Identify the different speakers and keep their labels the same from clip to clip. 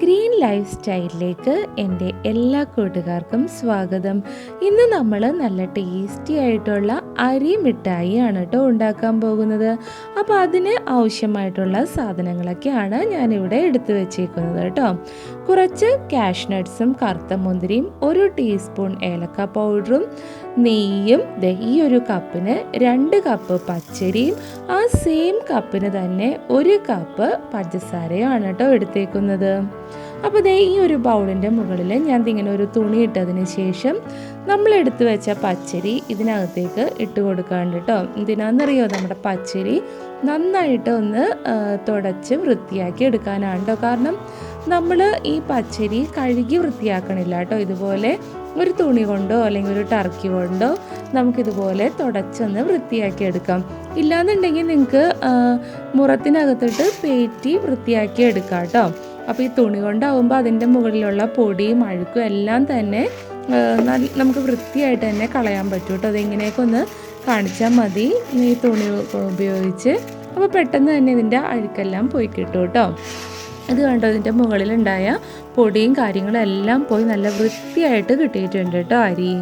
Speaker 1: Green life സ്റ്റൈലിലേക്ക് എൻ്റെ എല്ലാ കൂട്ടുകാർക്കും സ്വാഗതം. ഇന്ന് നമ്മൾ നല്ല ടേസ്റ്റി ആയിട്ടുള്ള അരി മിഠായി ആണ് കേട്ടോ ഉണ്ടാക്കാൻ പോകുന്നത്. അപ്പോൾ അതിന് ആവശ്യമായിട്ടുള്ള സാധനങ്ങളൊക്കെയാണ് ഞാനിവിടെ എടുത്തു വെച്ചേക്കുന്നത് കേട്ടോ. കുറച്ച് കാഷ്യൂ നട്ട്സും കറുത്ത മുന്തിരിയും, 1 ടീസ്പൂൺ ഏലക്ക പൗഡറും, നെയ്യും, ഈ ഒരു കപ്പിന് 2 കപ്പ് പച്ചരിയും ആ സെയിം കപ്പിന് തന്നെ 1 കപ്പ് പഞ്ചസാരയാണ് കേട്ടോ എടുത്തേക്കുന്നത്. അപ്പോൾ ഈ ഒരു ബൗളിൻ്റെ മുകളിൽ ഞാൻ ഇങ്ങനെ ഒരു തുണി ഇട്ടതിന് ശേഷം നമ്മൾ എടുത്തു വെച്ച പച്ചരി ഇതിനകത്തേക്ക് ഇട്ട് കൊടുക്കാണ്ട് കേട്ടോ. എന്തിനാണെന്നറിയോ, നമ്മുടെ പച്ചരി നന്നായിട്ട് ഒന്ന് തുടച്ച് വൃത്തിയാക്കി എടുക്കാനാണ് കേട്ടോ. കാരണം നമ്മൾ ഈ പച്ചരി കഴുകി വൃത്തിയാക്കണില്ല കേട്ടോ. ഇതുപോലെ ഒരു തുണി കൊണ്ടോ അല്ലെങ്കിൽ ഒരു ടർക്കി കൊണ്ടോ നമുക്കിതുപോലെ തുടച്ചൊന്ന് വൃത്തിയാക്കി എടുക്കാം. ഇല്ലാന്നുണ്ടെങ്കിൽ നിങ്ങൾക്ക് മുറത്തിനകത്തിട്ട് പേറ്റി വൃത്തിയാക്കി എടുക്കാം കേട്ടോ. അപ്പോൾ ഈ തുണി കൊണ്ടാവുമ്പോൾ അതിൻ്റെ മുകളിലുള്ള പൊടിയും അഴുക്കും എല്ലാം തന്നെ നമുക്ക് വൃത്തിയായിട്ട് തന്നെ കളയാൻ പറ്റും കേട്ടോ. അതെങ്ങനെയൊക്കെ ഒന്ന് കാണിച്ചാൽ മതി ഈ തുണി ഉപയോഗിച്ച്. അപ്പോൾ പെട്ടെന്ന് തന്നെ ഇതിൻ്റെ അഴുക്കെല്ലാം പോയി കിട്ടും കേട്ടോ. ഇത് കണ്ടോ, ഇതിൻ്റെ മുകളിലുണ്ടായ പൊടിയും കാര്യങ്ങളും എല്ലാം പോയി നല്ല വൃത്തിയായിട്ട് കിട്ടിയിട്ടുണ്ട് കേട്ടോ അരി.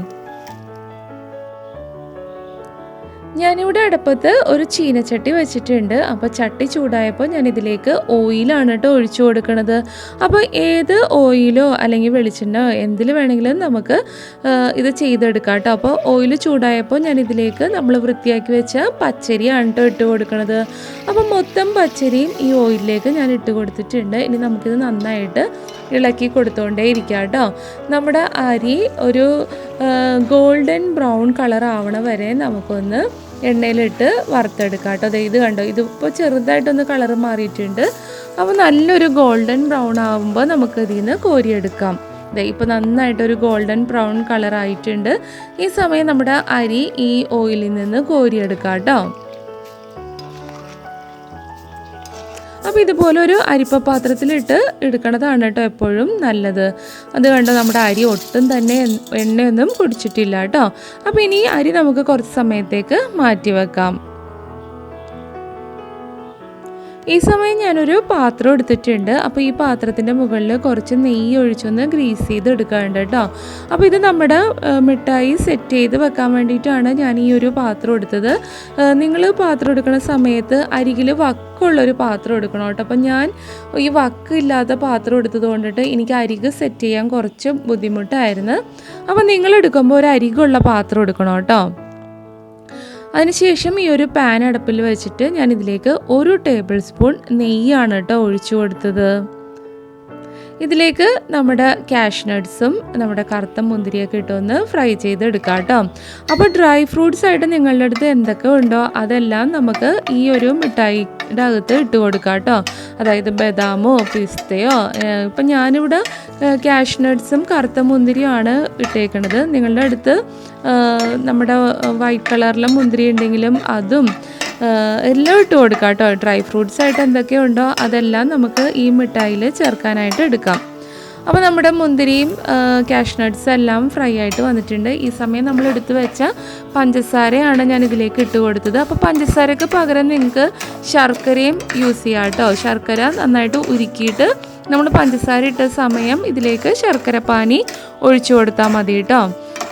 Speaker 1: ഞാനിവിടെ അടുപ്പത്ത് ഒരു ചീനച്ചട്ടി വെച്ചിട്ടുണ്ട്. അപ്പോൾ ചട്ടി ചൂടായപ്പോൾ ഞാൻ ഇതിലേക്ക് ഓയിലാണ് കേട്ടോ ഒഴിച്ചു കൊടുക്കുന്നത്. അപ്പോൾ ഏത് ഓയിലോ അല്ലെങ്കിൽ വെളിച്ചെണ്ണയോ എന്തിൽ വേണമെങ്കിലും നമുക്ക് ഇത് ചെയ്തെടുക്കാം കേട്ടോ. അപ്പോൾ ഓയിൽ ചൂടായപ്പോൾ ഞാൻ ഇതിലേക്ക് നമ്മൾ വൃത്തിയാക്കി വെച്ച പച്ചരിയാണ് കേട്ടോ ഇട്ട് കൊടുക്കുന്നത്. അപ്പോൾ മൊത്തം പച്ചരിയും ഈ ഓയിലിലേക്ക് ഞാൻ ഇട്ട് കൊടുത്തിട്ടുണ്ട്. ഇനി നമുക്കിത് നന്നായിട്ട് ഇളക്കി കൊടുത്തുകൊണ്ടേ ഇരിക്കാം കേട്ടോ. നമ്മുടെ അരി ഒരു ഗോൾഡൻ ബ്രൗൺ കളർ ആവണ വരെ നമുക്കൊന്ന് എണ്ണയിലിട്ട് വറുത്തെടുക്കാം കേട്ടോ. ഇത് കണ്ടോ, ഇതിപ്പോൾ ചെറുതായിട്ടൊന്ന് കളർ മാറിയിട്ടുണ്ട്. അപ്പോൾ നല്ലൊരു ഗോൾഡൻ ബ്രൗൺ ആകുമ്പോൾ നമുക്ക് ഇതിൽ നിന്ന് കോരിയെടുക്കാം. ഇപ്പോൾ നന്നായിട്ടൊരു ഗോൾഡൻ ബ്രൗൺ കളർ ആയിട്ടുണ്ട്. ഈ സമയം നമ്മുടെ അരി ഈ ഓയിലിൽ നിന്ന് കോരിയെടുക്കാം കേട്ടോ. അപ്പോൾ ഇതുപോലെ ഒരു അരിപ്പ പാത്രത്തിലിട്ട് എടുക്കണതാണ് കേട്ടോ എപ്പോഴും നല്ലത്. അത് കണ്ടോ, നമ്മുടെ അരി ഒട്ടും തന്നെ എണ്ണയൊന്നും കുടിച്ചിട്ടില്ല കേട്ടോ. അപ്പോൾ ഇനി അരി നമുക്ക് കുറച്ച് സമയത്തേക്ക് മാറ്റി വെക്കാം. ഈ സമയം ഞാനൊരു പാത്രം എടുത്തിട്ടുണ്ട്. അപ്പോൾ ഈ പാത്രത്തിൻ്റെ മുകളിൽ കുറച്ച് നെയ്യ് ഒഴിച്ചൊന്ന് ഗ്രീസ് ചെയ്ത് എടുക്കാറുണ്ട് കേട്ടോ. അപ്പോൾ ഇത് നമ്മുടെ മിഠായി സെറ്റ് ചെയ്ത് വെക്കാൻ വേണ്ടിയിട്ടാണ് ഞാൻ ഈ ഒരു പാത്രം എടുത്തത്. നിങ്ങൾ പാത്രം എടുക്കുന്ന സമയത്ത് അരികിൽ വക്കുള്ളൊരു പാത്രം എടുക്കണം കേട്ടോ. അപ്പോൾ ഞാൻ ഈ വക്ക് ഇല്ലാത്ത പാത്രം എടുത്തത് കൊണ്ടിട്ട് എനിക്ക് അരിക് സെറ്റ് ചെയ്യാൻ കുറച്ച് ബുദ്ധിമുട്ടായിരുന്നു. അപ്പോൾ നിങ്ങൾ എടുക്കുമ്പോൾ ഒരു അരികുള്ള പാത്രം എടുക്കണം കേട്ടോ. അതിനുശേഷം ഈ ഒരു പാൻ അടുപ്പിൽ വെച്ചിട്ട് ഞാൻ ഇതിലേക്ക് 1 ടേബിൾ സ്പൂൺ നെയ്യാണ് കേട്ടോ ഒഴിച്ചു കൊടുത്തത്. ഇതിലേക്ക് നമ്മുടെ കാഷ്യൂ നട്ട്സും നമ്മുടെ കറുത്ത മുന്തിരിയൊക്കെ ഇട്ടൊന്ന് ഫ്രൈ ചെയ്തെടുക്കാം കേട്ടോ. അപ്പോൾ ഡ്രൈ ഫ്രൂട്ട്സ് ആയിട്ട് നിങ്ങളുടെ അടുത്ത് എന്തൊക്കെ ഉണ്ടോ അതെല്ലാം നമുക്ക് ഈ ഒരു മിഠായിയുടെ അകത്ത് ഇട്ട് കൊടുക്കാം കേട്ടോ. അതായത് ബദാമോ പിസ്തയോ. ഇപ്പം ഞാനിവിടെ കാഷ്യൂ നട്ട്സും കറുത്ത മുന്തിരിയുമാണ് ഇട്ടേക്കണത്. നിങ്ങളുടെ അടുത്ത് നമ്മുടെ വൈറ്റ് കളറിലെ മുന്തിരി ഉണ്ടെങ്കിലും അതും എല്ലാം ഇട്ട് കൊടുക്കാം കേട്ടോ. ഡ്രൈ ഫ്രൂട്ട്സ് ആയിട്ട് എന്തൊക്കെയുണ്ടോ അതെല്ലാം നമുക്ക് ഈ മിഠായിൽ ചേർക്കാനായിട്ട് എടുക്കാം. അപ്പോൾ നമ്മുടെ മുന്തിരിയും കാഷ്യൂ നട്ട്സും എല്ലാം ഫ്രൈ ആയിട്ട് വന്നിട്ടുണ്ട്. ഈ സമയം നമ്മൾ എടുത്തു വെച്ച പഞ്ചസാരയാണ് ഞാൻ ഇതിലേക്ക് ഇട്ട് കൊടുത്തത്. അപ്പോൾ പഞ്ചസാരയ്ക്ക് പകരം നിങ്ങൾക്ക് ശർക്കരയും യൂസ് ചെയ്യാം കേട്ടോ. ശർക്കര നന്നായിട്ട് ഉരുക്കിയിട്ട് നമ്മൾ പഞ്ചസാര ഇട്ട സമയം ഇതിലേക്ക് ശർക്കര പാനി ഒഴിച്ചു കൊടുത്താൽ മതി കേട്ടോ.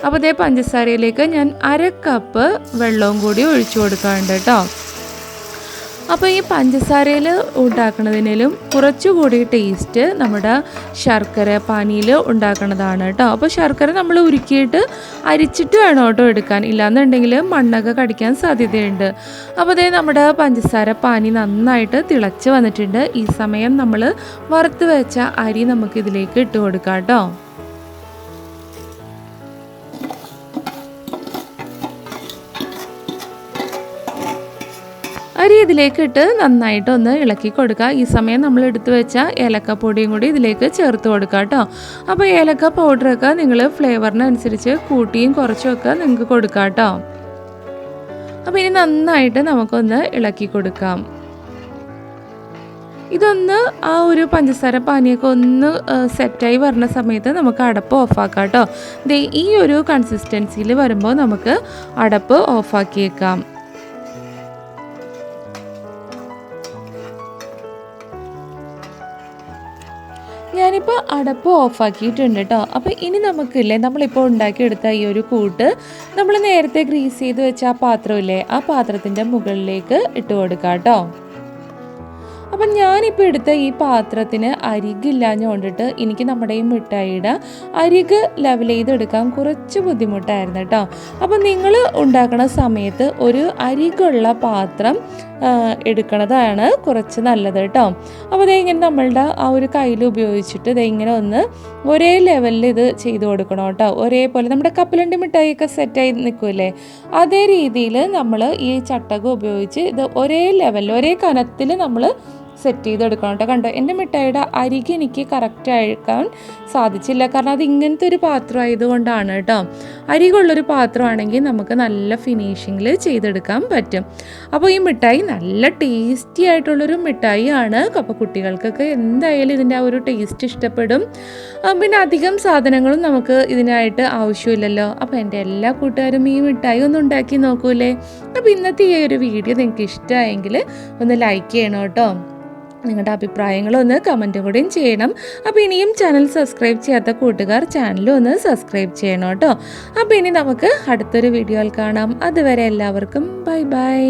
Speaker 1: അപ്പോൾ ഇതേ പഞ്ചസാരയിലേക്ക് ഞാൻ 1/2 കപ്പ് വെള്ളവും കൂടി ഒഴിച്ചു കൊടുക്കാറുണ്ട് കേട്ടോ. അപ്പോൾ ഈ പഞ്ചസാരയിൽ ഉണ്ടാക്കുന്നതിനും കുറച്ചുകൂടി ടേസ്റ്റ് നമ്മുടെ ശർക്കര പാനിയിൽ ഉണ്ടാക്കുന്നതാണ് കേട്ടോ. അപ്പോൾ ശർക്കര നമ്മൾ ഉരുക്കിയിട്ട് അരിച്ചിട്ട് വേണം കേട്ടോ എടുക്കാൻ, ഇല്ലാന്നുണ്ടെങ്കിൽ മണ്ണൊക്കെ കടിക്കാൻ സാധ്യതയുണ്ട്. അപ്പോൾ അതേ നമ്മുടെ പഞ്ചസാര പാനി നന്നായിട്ട് തിളച്ച് വന്നിട്ടുണ്ട്. ഈ സമയം നമ്മൾ വറുത്ത് വെച്ച അരി നമുക്കിതിലേക്ക് ഇട്ട് കൊടുക്കാം കേട്ടോ. അരി ഇതിലേക്ക് ഇട്ട് നന്നായിട്ടൊന്ന് ഇളക്കി കൊടുക്കുക. ഈ സമയം നമ്മൾ എടുത്തു വെച്ച ഏലക്കപ്പൊടിയും കൂടി ഇതിലേക്ക് ചേർത്ത് കൊടുക്കുക കേട്ടോ. അപ്പോൾ ഏലക്ക പൗഡറൊക്കെ നിങ്ങൾ ഫ്ലേവറിനനുസരിച്ച് കൂട്ടിയും കുറച്ചുമൊക്കെ നിങ്ങൾക്ക് കൊടുക്കാം കേട്ടോ. അപ്പോൾ ഇനി നന്നായിട്ട് നമുക്കൊന്ന് ഇളക്കി കൊടുക്കാം. ഇതൊന്ന് ആ ഒരു പഞ്ചസാര പാനിയൊക്കെ ഒന്ന് സെറ്റായി വരുന്ന സമയത്ത് നമുക്ക് അടപ്പ് ഓഫാക്കാം കേട്ടോ. ഈ ഒരു കൺസിസ്റ്റൻസിയിൽ വരുമ്പോൾ നമുക്ക് അടപ്പ് ഓഫാക്കിയേക്കാം. ഞാനിപ്പോൾ അടപ്പ് ഓഫാക്കിയിട്ടുണ്ട് കേട്ടോ. അപ്പോൾ ഇനി നമുക്കില്ലേ, നമ്മളിപ്പോൾ ഉണ്ടാക്കിയെടുത്ത ഈ ഒരു കൂട്ട് നമ്മൾ നേരത്തെ ഗ്രീസ് ചെയ്ത് വെച്ച ആ പാത്രമില്ലേ, ആ പാത്രത്തിൻ്റെ മുകളിലേക്ക് ഇട്ട് കൊടുക്കാം കേട്ടോ. അപ്പം ഞാനിപ്പോൾ എടുത്ത ഈ പാത്രത്തിന് അരികില്ലാഞ്ഞ കൊണ്ടിട്ട് എനിക്ക് നമ്മുടെ ഈ മിഠായിയുടെ അരിക് ലെവൽ ചെയ്തെടുക്കാൻ കുറച്ച് ബുദ്ധിമുട്ടായിരുന്നു കേട്ടോ. അപ്പം നിങ്ങൾ ഉണ്ടാക്കുന്ന സമയത്ത് ഒരു അരികുള്ള പാത്രം എടുക്കണതാണ് കുറച്ച് നല്ലത് കേട്ടോ. അപ്പോൾ ഇങ്ങനെ നമ്മളുടെ ആ ഒരു കയ്യിൽ ഉപയോഗിച്ചിട്ട് ഇങ്ങനെ ഒന്ന് ഒരേ ലെവലിൽ ഇത് ചെയ്ത് കൊടുക്കണം കേട്ടോ. ഒരേപോലെ നമ്മുടെ കപ്പലണ്ടി മിഠായിയൊക്കെ സെറ്റായി നിൽക്കുമല്ലേ, അതേ രീതിയിൽ നമ്മൾ ഈ ചട്ടകം ഉപയോഗിച്ച് ഇത് ഒരേ ലെവലിൽ ഒരേ കനത്തിൽ നമ്മൾ സെറ്റ് ചെയ്തെടുക്കണം കേട്ടോ. കണ്ടോ, എൻ്റെ മിഠായിയുടെ അരികെ എനിക്ക് കറക്റ്റ് അയക്കാൻ സാധിച്ചില്ല, കാരണം അത് ഇങ്ങനത്തെ ഒരു പാത്രം ആയതുകൊണ്ടാണ് കേട്ടോ. അരികുള്ളൊരു പാത്രമാണെങ്കിൽ നമുക്ക് നല്ല ഫിനിഷിങ്ങിൽ ചെയ്തെടുക്കാൻ പറ്റും. അപ്പോൾ ഈ മിഠായി നല്ല ടേസ്റ്റി ആയിട്ടുള്ളൊരു മിഠായി ആണ്. അപ്പോൾ കുട്ടികൾക്കൊക്കെ എന്തായാലും ഇതിൻ്റെ ആ ഒരു ടേസ്റ്റ് ഇഷ്ടപ്പെടും. പിന്നെ അധികം സാധനങ്ങളും നമുക്ക് ഇതിനായിട്ട് ആവശ്യമില്ലല്ലോ. അപ്പോൾ എൻ്റെ എല്ലാ കൂട്ടുകാരും ഈ മിഠായി ഒന്ന് ഉണ്ടാക്കി നോക്കൂലേ. അപ്പോൾ ഇന്നത്തെ ഈ ഒരു വീഡിയോ നിങ്ങൾക്ക് ഇഷ്ടമായെങ്കിൽ ഒന്ന് ലൈക്ക് ചെയ്യണം കേട്ടോ. നിങ്ങളുടെ അഭിപ്രായങ്ങളൊന്ന് കമൻറ്റും കൂടെയും ചെയ്യണം. അപ്പോൾ ഇനിയും ചാനൽ സബ്സ്ക്രൈബ് ചെയ്യാത്ത കൂട്ടുകാർ ചാനലും ഒന്ന് സബ്സ്ക്രൈബ് ചെയ്യണം കേട്ടോ. അപ്പോൾ ഇനി നമുക്ക് അടുത്തൊരു വീഡിയോയിൽ കാണാം. അതുവരെ എല്ലാവർക്കും ബൈ ബൈ.